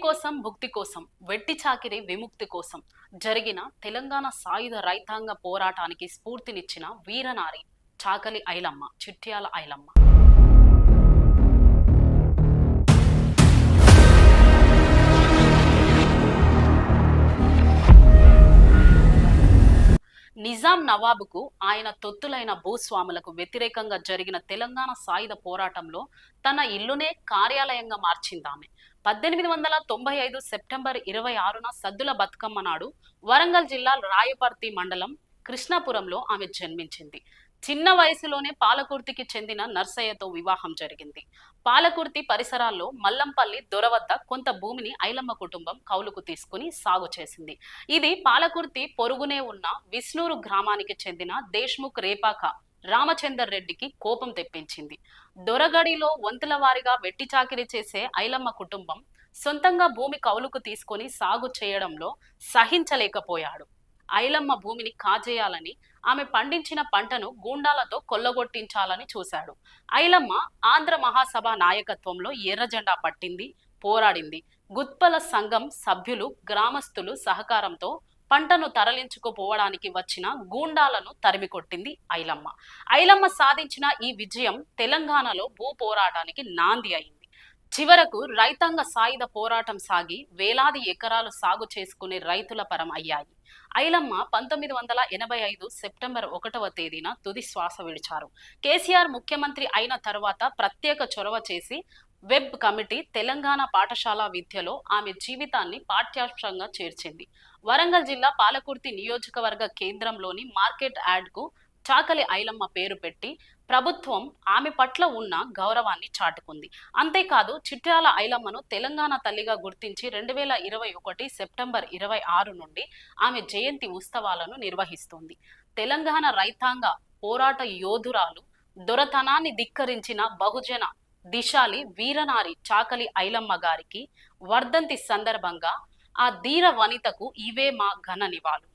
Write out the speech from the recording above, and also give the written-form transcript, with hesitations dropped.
కోసం భుక్తి కోసం వెట్టి చాకిరి విముక్తి కోసం జరిగిన తెలంగాణ సాయుధ రైతాంగ పోరాటానికి స్ఫూర్తినిచ్చిన వీరనారి చాకలి ఐలమ్మ, చిట్యాల ఐలమ్మ. నిజాం నవాబుకు ఆయన తొత్తులైన భూస్వాములకు వ్యతిరేకంగా జరిగిన తెలంగాణ సాయుధ పోరాటంలో తన ఇల్లునే కార్యాలయంగా మార్చిందామె. 1895 సెప్టెంబర్ 26న సద్దుల బతుకమ్మ నాడు వరంగల్ జిల్లా రాయపర్తి మండలం కృష్ణాపురంలో ఆమె జన్మించింది. చిన్న వయసులోనే పాలకుర్తికి చెందిన నర్సయ్యతో వివాహం జరిగింది. పాలకుర్తి పరిసరాల్లో మల్లంపల్లి దొర వద్ద కొంత భూమిని ఐలమ్మ కుటుంబం కౌలుకు తీసుకుని సాగు చేసింది. ఇది పాలకుర్తి పొరుగునే ఉన్న విష్ణూరు గ్రామానికి చెందిన దేశ్ముఖ్ రేపాక రామచందర్ రెడ్డికి కోపం తెప్పించింది. దొరగడిలో వంతుల వారిగా వెట్టి చాకిరీ చేసే ఐలమ్మ కుటుంబం సొంతంగా భూమి కౌలుకు తీసుకొని సాగు చేయడంలో సహించలేకపోయాడు. ఐలమ్మ భూమిని కాజేయాలని, ఆమె పండించిన పంటను గూండాలతో కొల్లగొట్టించాలని చూశాడు. ఐలమ్మ ఆంధ్ర మహాసభ నాయకత్వంలో ఎర్రజెండా పట్టింది, పోరాడింది. గుత్పల సంఘం సభ్యులు, గ్రామస్తులు సహకారంతో పంటను తరలించుకుపోవడానికి వచ్చిన గూండాలను తరిమికొట్టింది ఐలమ్మ. ఐలమ్మ సాధించిన ఈ విజయం తెలంగాణలో భూ పోరాటానికి నాంది అయింది. చివరకు రైతాంగ సాయుధ పోరాటం సాగి వేలాది ఎకరాలు సాగు చేసుకునే రైతుల పరం అయ్యాయి. ఐలమ్మ 1985 సెప్టెంబర్ 1వ తేదీన తుది శ్వాస విడిచారు. కేసీఆర్ ముఖ్యమంత్రి అయిన తర్వాత ప్రత్యేక చొరవ చేసి వెబ్ కమిటీ తెలంగాణ పాఠశాల విద్యలో ఆమె జీవితాన్ని పాఠ్యాంశంగా చేర్చింది. వరంగల్ జిల్లా పాలకుర్తి నియోజకవర్గ కేంద్రంలోని మార్కెట్ యార్డ్కు చాకలి ఐలమ్మ పేరు పెట్టి ప్రభుత్వం ఆమె పట్ల ఉన్న గౌరవాన్ని చాటుకుంది. అంతేకాదు, చిట్యాల ఐలమ్మను తెలంగాణ తల్లిగా గుర్తించి 2021 సెప్టెంబర్ 26 నుండి ఆమె జయంతి ఉత్సవాలను నిర్వహిస్తోంది. తెలంగాణ రైతాంగ పోరాట యోధురాలు, దొరతనాన్ని ధిక్కరించిన బహుజన దిశాలి వీరనారి చాకలి ఐలమ్మ గారికి వర్ధంతి సందర్భంగా ఆ ధీర వనితకు ఇవే మా ఘన నివాళులు.